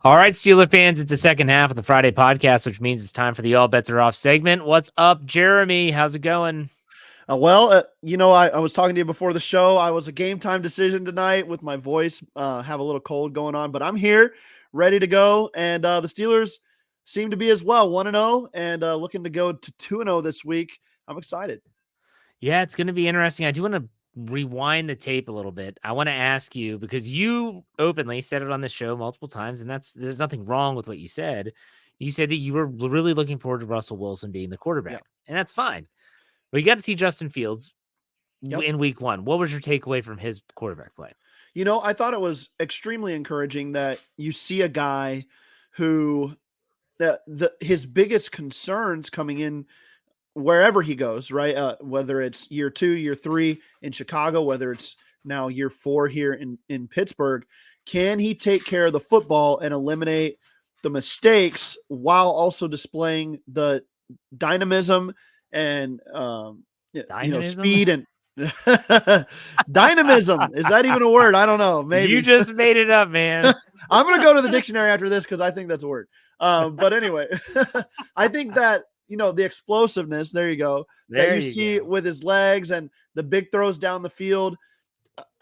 All right, Steeler fans, it's the second half of the Friday podcast, which means it's time for the All Betz Are Off segment. What's up, Jeremy? How's it going? I was talking to you before the show. I was a game time decision tonight with my voice. Have a little cold going on, but I'm here, ready to go. And the Steelers seem to be as well, 1-0, and looking to go to 2-0 this week. I'm excited. Yeah, it's going to be interesting. I do want to rewind the tape a little bit. I want to ask you, because you openly said it on the show multiple times, and there's nothing wrong with what you said. You said that you were really looking forward to Russell Wilson being the quarterback, Yep. and that's fine. But you got to see Justin Fields Yep. in week one. What was your takeaway from his quarterback play? I thought it was extremely encouraging that you see a guy who his biggest concerns coming in wherever he goes, right? Whether it's year 2, year 3 in Chicago, whether it's now year 4 here in Pittsburgh, can he take care of the football and eliminate the mistakes while also displaying the dynamism and speed and dynamism? Is that even a word? I don't know. Maybe you just made it up, man. I'm gonna go to the dictionary after this because I think that's a word. But anyway, I think that the explosiveness, there you go, that you see with his legs and the big throws down the field,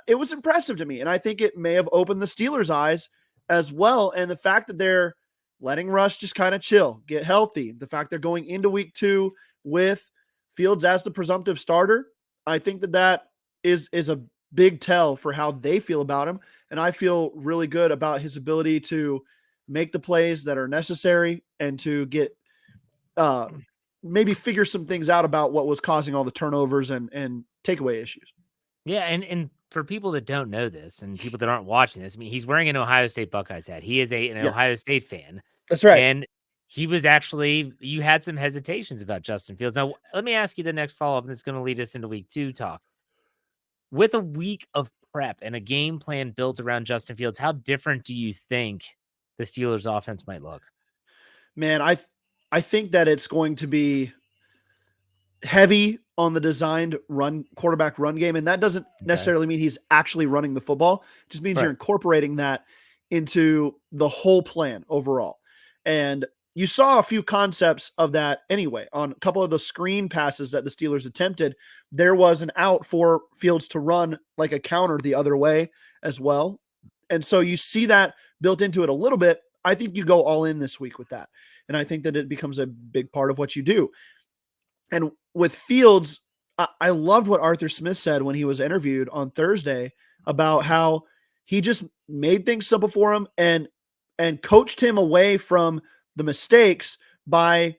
it was impressive to me. And I think it may have opened the Steelers' eyes as well. And the fact that they're letting Russ just kind of chill, get healthy, the fact they're going into week 2 with Fields as the presumptive starter, I think that is a big tell for how they feel about him. And I feel really good about his ability to make the plays that are necessary and to get maybe figure some things out about what was causing all the turnovers and takeaway issues. Yeah, and for people that don't know this and people that aren't watching this, I mean, he's wearing an Ohio State Buckeyes hat. He is an Ohio State fan. That's right. And he was actually, you had some hesitations about Justin Fields. Now, let me ask you the next follow-up, and that's going to lead us into week 2 talk. With a week of prep and a game plan built around Justin Fields, how different do you think the Steelers' offense might look? Man, I think that it's going to be heavy on the designed quarterback run game. And that doesn't necessarily mean he's actually running the football. It just means you're incorporating that into the whole plan overall. And you saw a few concepts of that anyway. On a couple of the screen passes that the Steelers attempted, there was an out for Fields to run like a counter the other way as well. And so you see that built into it a little bit. I think you go all in this week with that. And I think that it becomes a big part of what you do. And with Fields, I loved what Arthur Smith said when he was interviewed on Thursday about how he just made things simple for him and coached him away from the mistakes by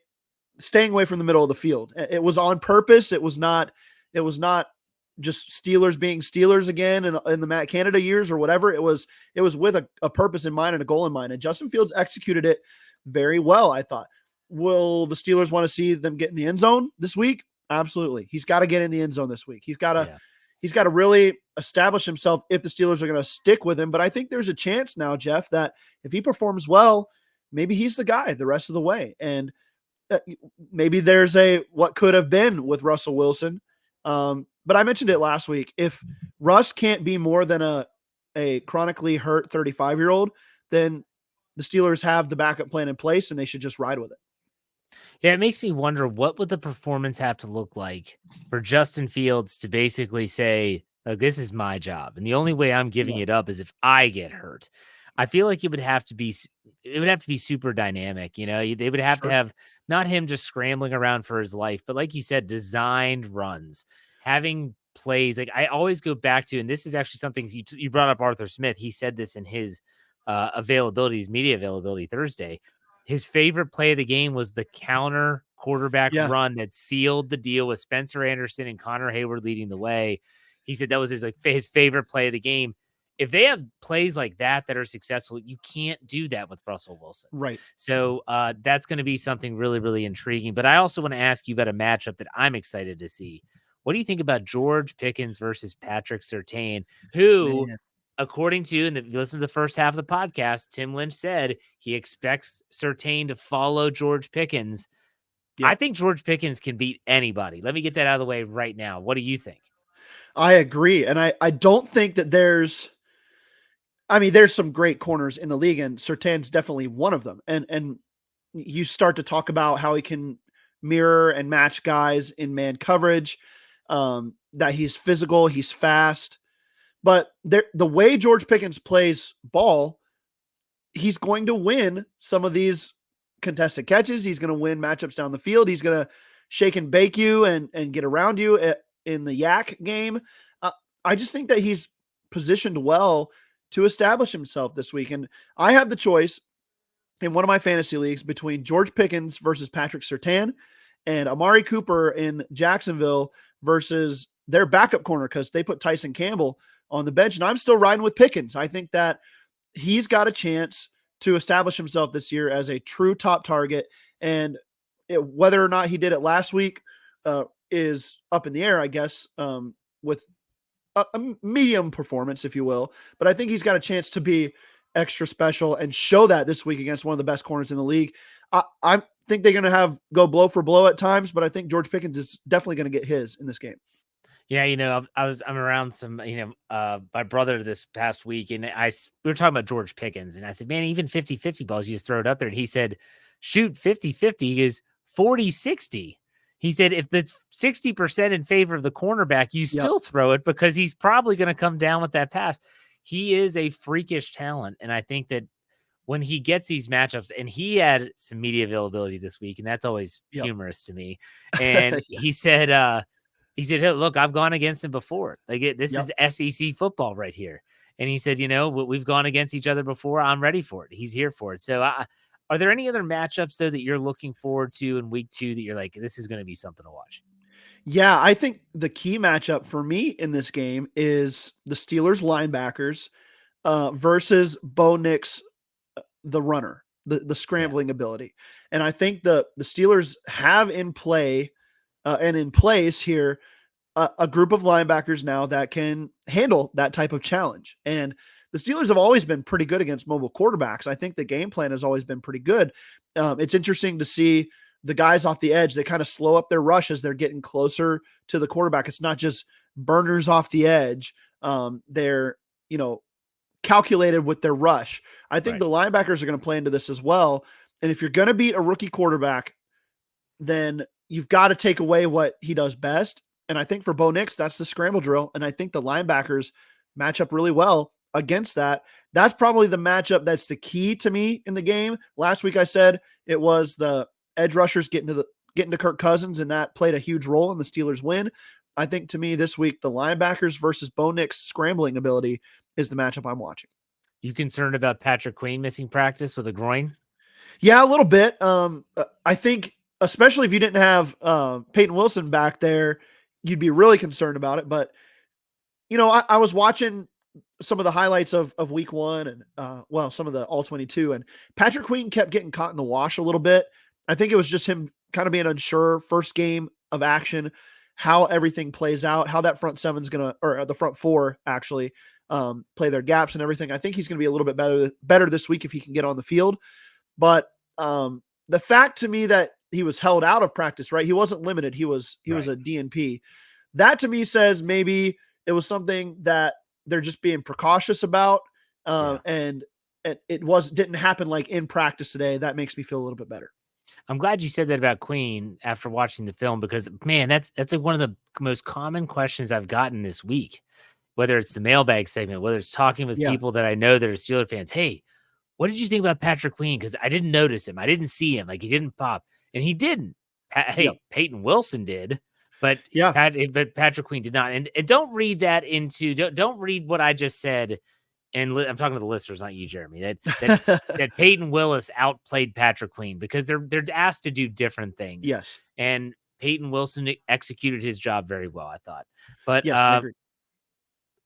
staying away from the middle of the field. It was on purpose. It was not just Steelers being Steelers again in the Matt Canada years or whatever. It was with a purpose in mind and a goal in mind. And Justin Fields executed it very well, I thought. Will the Steelers want to see them get in the end zone this week? Absolutely. He's got to get in the end zone this week. He's got to really establish himself if the Steelers are going to stick with him. But I think there's a chance now, Jeff, that if he performs well, maybe he's the guy the rest of the way. And maybe there's what could have been with Russell Wilson. But I mentioned it last week. If Russ can't be more than a chronically hurt 35-year-old, then the Steelers have the backup plan in place and they should just ride with it. Yeah, it makes me wonder, what would the performance have to look like for Justin Fields to basically say, like, this is my job, and the only way I'm giving it up is if I get hurt. I feel like it would have to be super dynamic. They would have to have not him just scrambling around for his life, but like you said, designed runs, having plays. Like, I always go back to, and this is actually something you brought up, Arthur Smith. He said this in his media availability Thursday. His favorite play of the game was the counter quarterback run that sealed the deal with Spencer Anderson and Connor Hayward leading the way. He said that was his favorite play of the game. If they have plays like that are successful, you can't do that with Russell Wilson. Right. So that's going to be something really, really intriguing. But I also want to ask you about a matchup that I'm excited to see. What do you think about George Pickens versus Patrick Surtain, who... According to, and listen to the first half of the podcast, Tim Lynch said he expects Surtain to follow George Pickens. Yep. I think George Pickens can beat anybody. Let me get that out of the way right now. What do you think? I agree. And I don't think that I mean, there's some great corners in the league, and Surtain's definitely one of them. And you start to talk about how he can mirror and match guys in man coverage, that he's physical, he's fast. But the way George Pickens plays ball, he's going to win some of these contested catches. He's going to win matchups down the field. He's going to shake and bake you and get around you in the yak game. I just think that he's positioned well to establish himself this week. And I have the choice in one of my fantasy leagues between George Pickens versus Patrick Surtain and Amari Cooper in Jacksonville versus their backup corner, because they put Tyson Campbell on the bench. And I'm still riding with Pickens. I think that he's got a chance to establish himself this year as a true top target. And whether or not he did it last week is up in the air, I guess, with a medium performance, if you will. But I think he's got a chance to be extra special and show that this week against one of the best corners in the league. I think they're going to go blow for blow at times, but I think George Pickens is definitely going to get his in this game. Yeah, I'm around some, my brother this past week, and we were talking about George Pickens, and I said, man, even 50-50 balls, you just throw it up there. And he said, shoot 50-50. He goes 40-60. He said, if it's 60% in favor of the cornerback, you still throw it because he's probably going to come down with that pass. He is a freakish talent. And I think that when he gets these matchups, and he had some media availability this week, and that's always humorous to me. And he said, hey, look, I've gone against him before. This is SEC football right here. And he said, we've gone against each other before. I'm ready for it. He's here for it. So are there any other matchups, though, that you're looking forward to in week 2 that you're like, this is going to be something to watch? Yeah, I think the key matchup for me in this game is the Steelers linebackers versus Bo Nix, the runner, the scrambling ability. And I think the Steelers have in play and in place here a group of linebackers now that can handle that type of challenge. And the Steelers have always been pretty good against mobile quarterbacks. I think the game plan has always been pretty good. It's interesting to see the guys off the edge. They kind of slow up their rush as they're getting closer to the quarterback. It's not just burners off the edge. They're, calculated with their rush. I think the linebackers are going to play into this as well. And if you're going to beat a rookie quarterback, then you've got to take away what he does best. And I think for Bo Nix, that's the scramble drill. And I think the linebackers match up really well against that. That's probably the matchup that's the key to me in the game. Last week I said it was the edge rushers getting to Kirk Cousins, and that played a huge role in the Steelers win. I think to me this week, the linebackers versus Bo Nix scrambling ability is the matchup I'm watching. You concerned about Patrick Queen missing practice with a groin? Yeah, a little bit. I think especially if you didn't have Peyton Wilson back there, you'd be really concerned about it. But, I was watching some of the highlights of week 1 and, some of the all 22, and Patrick Queen kept getting caught in the wash a little bit. I think it was just him kind of being unsure first game of action, how everything plays out, how that front seven's going to, or the front 4 actually play their gaps and everything. I think he's going to be a little bit better this week if he can get on the field. But the fact to me that he was held out of practice, right? He wasn't limited. He was a DNP. That to me says maybe it was something that they're just being precautious about. And it didn't happen like in practice today. That makes me feel a little bit better. I'm glad you said that about Queen after watching the film, because man, that's like one of the most common questions I've gotten this week, whether it's the mailbag segment, whether it's talking with people that I know that are Steelers fans. Hey, what did you think about Patrick Queen? Because I didn't notice him. I didn't see him. Like, he didn't pop, and he didn't. Peyton Wilson did, but but Patrick Queen did not. And don't read that into, don't read what I just said. And I'm talking to the listeners, not you, Jeremy, that Peyton Willis outplayed Patrick Queen, because they're asked to do different things. Yes. And Peyton Wilson executed his job very well, I thought. But yes, I agree.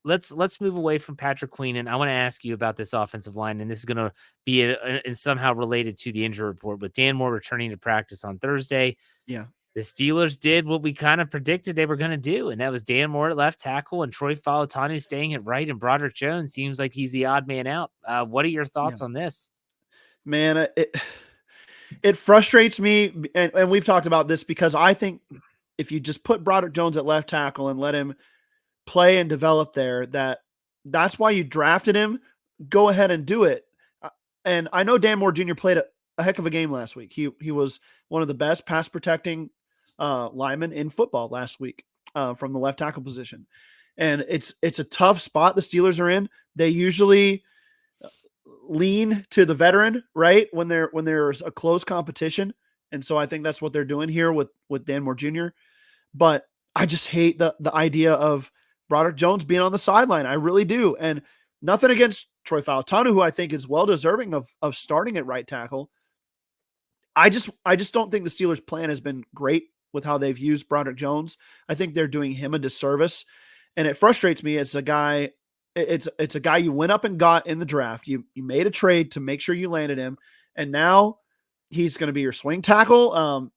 Let's move away from Patrick Queen, and I want to ask you about this offensive line, and this is going to be somehow related to the injury report, with Dan Moore returning to practice on Thursday. Yeah. The Steelers did what we kind of predicted they were going to do, and that was Dan Moore at left tackle and Troy Falatanu staying at right, and Broderick Jones seems like he's the odd man out. What are your thoughts on this? Man, it frustrates me, and we've talked about this, because I think if you just put Broderick Jones at left tackle and let him play and develop there, that's why you drafted him. go ahead and do it. And I know Dan Moore Jr. played a heck of a game last week. He was one of the best pass protecting linemen in football last week from the left tackle position. And it's a tough spot the Steelers are in. They usually lean to the veteran, right? When there's a close competition. And so I think that's what they're doing here with Dan Moore Jr. But I just hate the idea of Broderick Jones being on the sideline. I really do. And nothing against Troy Fautanu, who I think is well deserving of starting at right tackle. I just don't think the Steelers' plan has been great with how they've used Broderick Jones. I think they're doing him a disservice, and it frustrates me. It's a guy you went up and got in the draft. You made a trade to make sure you landed him, and now he's going to be your swing tackle.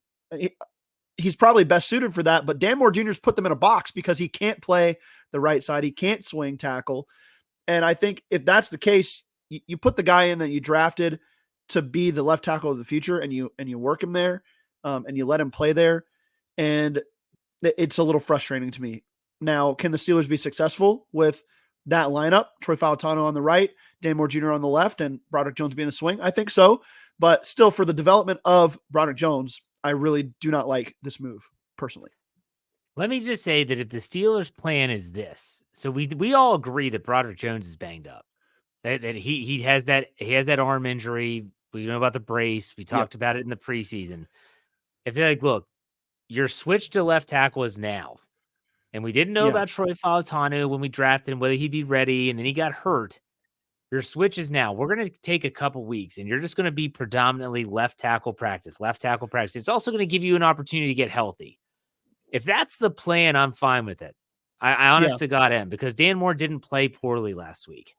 He's probably best suited for that, but Dan Moore Jr.'s put them in a box because he can't play the right side. He can't swing tackle. And I think if that's the case, you put the guy in that you drafted to be the left tackle of the future, and you work him there, and you let him play there. And it's a little frustrating to me. Now, can the Steelers be successful with that lineup? Troy Fautanu on the right, Dan Moore Jr. on the left, and Broderick Jones being the swing? I think so. But still, for the development of Broderick Jones, I really do not like this move personally. Let me just say that if the Steelers' plan is this, so we all agree that Broderick Jones is banged up, that he has that arm injury. We know about the brace. We talked about it in the preseason. If they're like, look, your switch to left tackle is now, and we didn't know about Troy Fautanu when we drafted him, whether he'd be ready, and then he got hurt. Your switch is now. We're going to take a couple weeks, and you're just going to be predominantly left tackle practice. It's also going to give you an opportunity to get healthy. If that's the plan, I'm fine with it. I honest to God am, because Dan Moore didn't play poorly last week.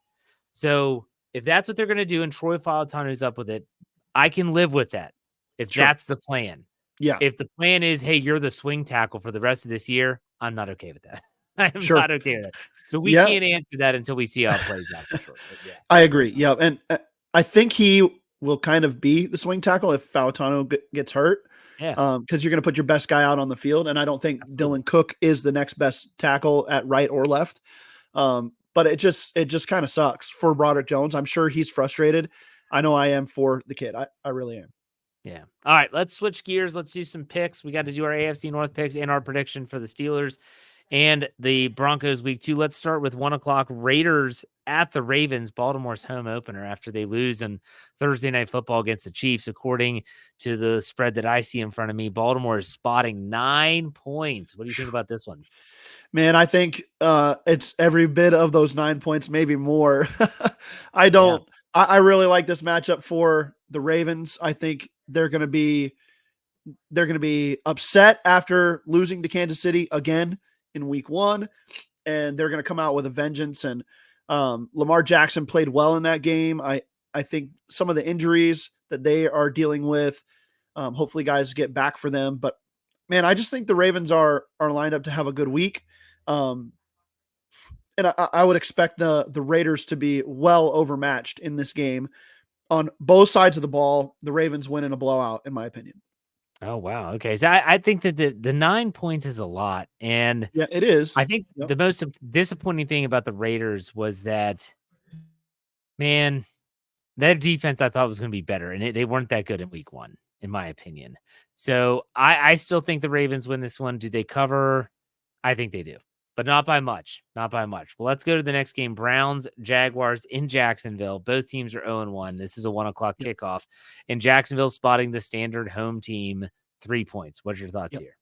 So if that's what they're going to do and Troy Fautanu's up with it, I can live with that. If that's the plan. Yeah. If the plan is, hey, you're the swing tackle for the rest of this year, I'm not okay with that. I'm not okay with that. So we can't answer that until we see how it plays out for sure. I agree. Yeah. And I think he will kind of be the swing tackle if Fautanu gets hurt. Yeah. Because you're going to put your best guy out on the field. And I don't think Dylan Cook is the next best tackle at right or left. But it just kind of sucks for Broderick Jones. I'm sure he's frustrated. I know I am for the kid. I really am. Yeah. All right. Let's switch gears. Let's do some picks. We got to do our AFC North picks and our prediction for the Steelers and the Broncos week 2. Let's start with 1:00 Raiders at the Ravens, Baltimore's home opener after they lose on Thursday Night Football against the Chiefs. According to the spread that I see in front of me, Baltimore is spotting 9 points. What do you think about this one? Man, I think it's every bit of those 9 points, maybe more. I really like this matchup for the Ravens. I think they're going to be upset after losing to Kansas City again in week 1, and they're going to come out with a vengeance. And Lamar Jackson played well in that game. I think some of the injuries that they are dealing with, hopefully guys get back for them. But man, I just think the Ravens are lined up to have a good week. And I would expect the Raiders to be well overmatched in this game on both sides of the ball. The Ravens win in a blowout, in my opinion. Oh, wow. Okay. So I think that the 9 points is a lot. And yeah, it is. I think the most disappointing thing about the Raiders was that, man, their defense I thought was going to be better. And they weren't that good in week 1, in my opinion. So I still think the Ravens win this one. Do they cover? I think they do, but not by much. Not by much. Well, let's go to the next game. Browns, Jaguars in Jacksonville. Both teams are 0-1. This is a 1:00 kickoff. And Jacksonville spotting the standard home team 3 points. What's your thoughts here?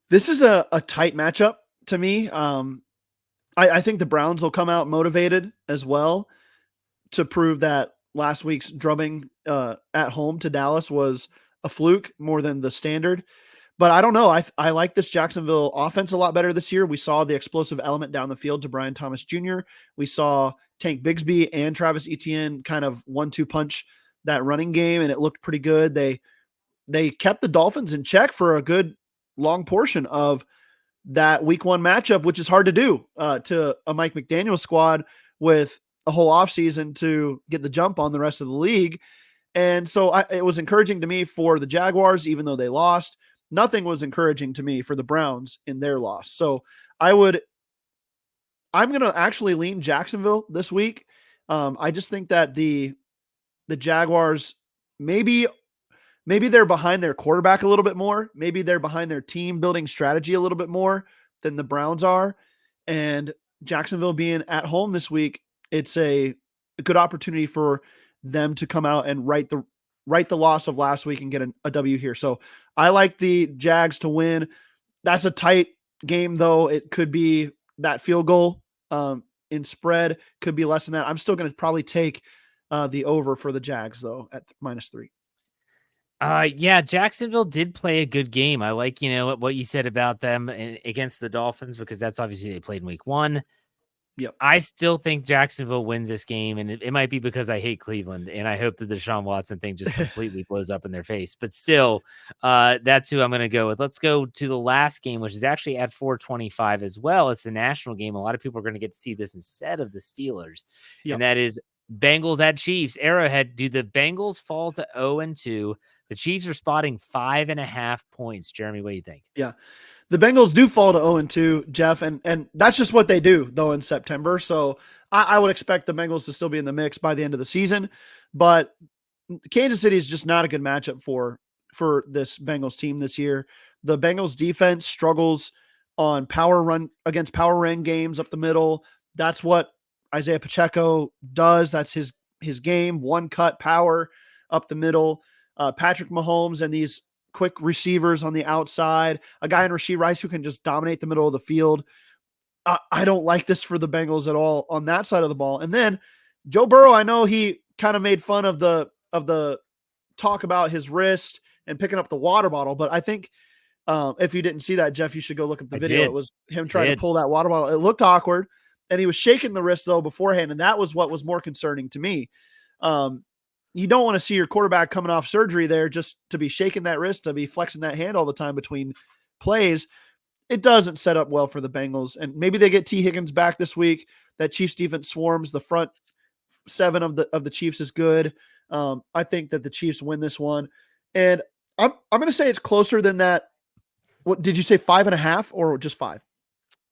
This is a tight matchup to me. I think the Browns will come out motivated as well to prove that last week's drubbing at home to Dallas was a fluke more than the standard. But I don't know. I like this Jacksonville offense a lot better this year. We saw the explosive element down the field to Brian Thomas Jr. We saw Tank Bigsby and Travis Etienne kind of 1-2 punch that running game, and it looked pretty good. They kept the Dolphins in check for a good long portion of that week 1 matchup, which is hard to do to a Mike McDaniel squad with a whole offseason to get the jump on the rest of the league. And so it was encouraging to me for the Jaguars, even though they lost. Nothing was encouraging to me for the Browns in their loss. So I'm going to actually lean Jacksonville this week. I just think that the Jaguars maybe they're behind their quarterback a little bit more. Maybe they're behind their team building strategy a little bit more than the Browns are. And Jacksonville being at home this week, it's a good opportunity for them to come out and right the loss of last week and get a W here. So I like the Jags to win. That's a tight game, though. It could be that field goal in spread, could be less than that. I'm still going to probably take the over for the Jags, though, at -3. Yeah, Jacksonville did play a good game. I like, what you said about them against the Dolphins, because that's obviously they played in week 1. Yep. I still think Jacksonville wins this game, and it might be because I hate Cleveland, and I hope that the Deshaun Watson thing just completely blows up in their face. But still, that's who I'm going to go with. Let's go to the last game, which is actually at 4:25 as well. It's a national game. A lot of people are going to get to see this instead of the Steelers, Yep. and that is Bengals at Chiefs. Arrowhead, do the Bengals fall to 0-2? The Chiefs are spotting 5.5 points. Jeremy, what do you think? Yeah. The Bengals do fall to 0-2, Jeff, and that's just what they do, though, in September. So I would expect the Bengals to still be in the mix by the end of the season. But Kansas City is just not a good matchup for this Bengals team this year. The Bengals defense struggles on power run games up the middle. That's what Isaiah Pacheco does. That's his game, one cut power up the middle. Patrick Mahomes and these quick receivers on the outside, a guy in Rashee Rice who can just dominate the middle of the field. I don't like this for the Bengals at all on that side of the ball. And then Joe Burrow, I know he kind of made fun of the talk about his wrist and picking up the water bottle, but I think if you didn't see that, Jeff, you should go look up the video. It was him trying to pull that water bottle. It looked awkward, and he was shaking the wrist though beforehand, and that was what was more concerning to me. You don't want to see your quarterback coming off surgery there just to be shaking that wrist, to be flexing that hand all the time between plays. It doesn't set up well for the Bengals. And maybe they get T. Higgins back this week. That Chiefs defense swarms. The front 7 of the Chiefs is good. I think that the Chiefs win this one. And I'm going to say it's closer than that. What did you say, 5.5 or just 5?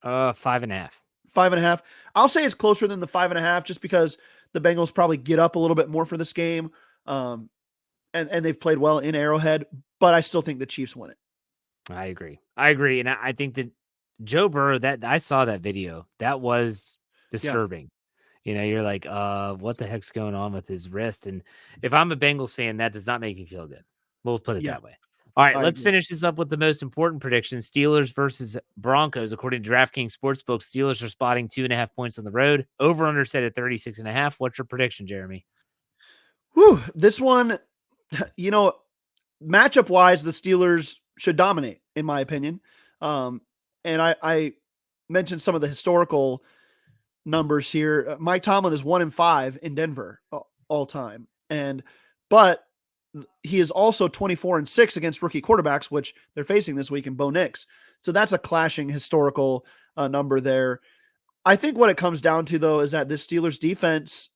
5.5. 5.5. I'll say it's closer than the 5.5 just because the Bengals probably get up a little bit more for this game. And they've played well in Arrowhead, but I still think the Chiefs win it. I agree. And I think that Joe Burrow, that I saw that video, that was disturbing. Yeah. You're like, what the heck's going on with his wrist? And if I'm a Bengals fan, that does not make me feel good. We'll put it that way. All right, let's finish this up with the most important prediction. Steelers versus Broncos. According to DraftKings Sportsbook, Steelers are spotting 2.5 points on the road. Over under set at 36.5. What's your prediction, Jeremy? Whew, this one, matchup wise, the Steelers should dominate, in my opinion. And I mentioned some of the historical numbers here. Mike Tomlin is 1-5 in Denver all time. But he is also 24-6 against rookie quarterbacks, which they're facing this week in Bo Nix. So that's a clashing historical number there. I think what it comes down to, though, is that this Steelers defense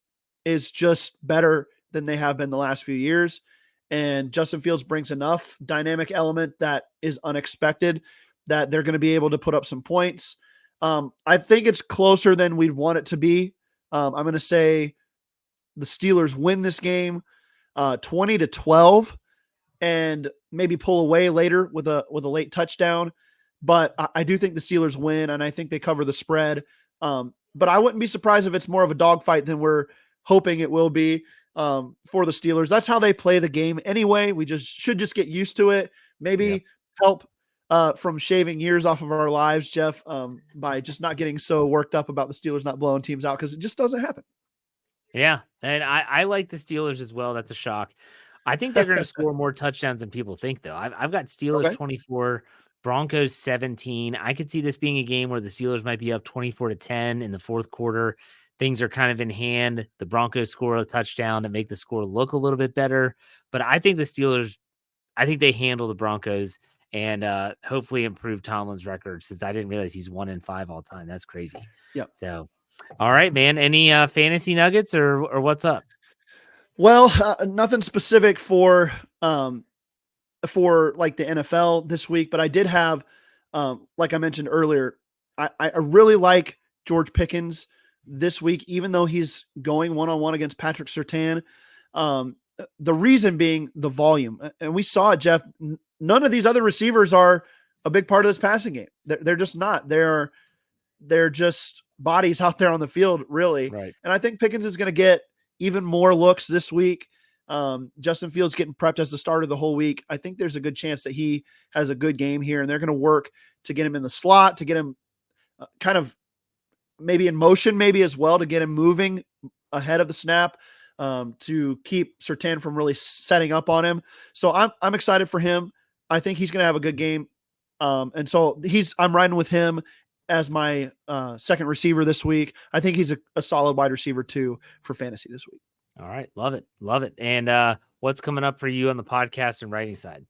is just better than they have been the last few years. And Justin Fields brings enough dynamic element that is unexpected that they're going to be able to put up some points. I think it's closer than we'd want it to be. I'm going to say the Steelers win this game 20-12 and maybe pull away later with a late touchdown. But I do think the Steelers win, and I think they cover the spread. But I wouldn't be surprised if it's more of a dogfight than we're hoping it will be for the Steelers. That's how they play the game anyway. We should just get used to it. Maybe help from shaving years off of our lives, Jeff, by just not getting so worked up about the Steelers not blowing teams out, because it just doesn't happen. Yeah, and I like the Steelers as well. That's a shock. I think they're going to score more touchdowns than people think, though. I've got Steelers 24, Broncos 17. I could see this being a game where the Steelers might be up 24-10 in the fourth quarter. Things are kind of in hand. The Broncos score a touchdown to make the score look a little bit better. But I think the Steelers, they handle the Broncos and hopefully improve Tomlin's record, since I didn't realize he's 1-5 all time. That's crazy. Yeah. So, all right, man. Any fantasy nuggets or what's up? Well, nothing specific for like the NFL this week, but I did have, like I mentioned earlier, I really like George Pickens this week, even though he's going one-on-one against Patrick Surtain. The reason being the volume. And we saw it, Jeff. None of these other receivers are a big part of this passing game. They're just not. They're just bodies out there on the field, really. Right. And I think Pickens is going to get even more looks this week. Justin Fields getting prepped as the starter the whole week. I think there's a good chance that he has a good game here, and they're going to work to get him in the slot, to get him kind of maybe in motion, maybe as well, to get him moving ahead of the snap, to keep Surtain from really setting up on him. So I'm excited for him. I think he's going to have a good game. And so I'm riding with him as my second receiver this week. I think he's a solid wide receiver too for fantasy this week. All right. Love it. Love it. And what's coming up for you on the podcast and writing side?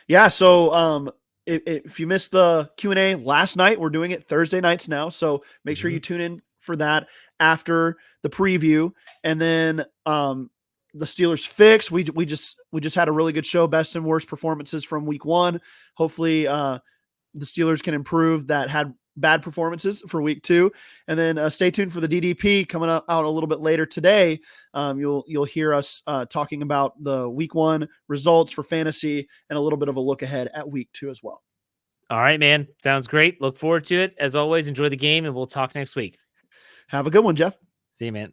Yeah. So if you missed the Q&A last night, we're doing it Thursday nights now. So make sure you tune in for that after the preview. And then the Steelers fix. We just had a really good show, best and worst performances from week 1. Hopefully the Steelers can improve that had bad performances for week 2. And then stay tuned for the DDP coming out a little bit later today. You'll hear us talking about the week 1 results for fantasy and a little bit of a look ahead at week 2 as well. All right, man. Sounds great. Look forward to it. As always, enjoy the game, and we'll talk next week. Have a good one, Jeff. See you, man.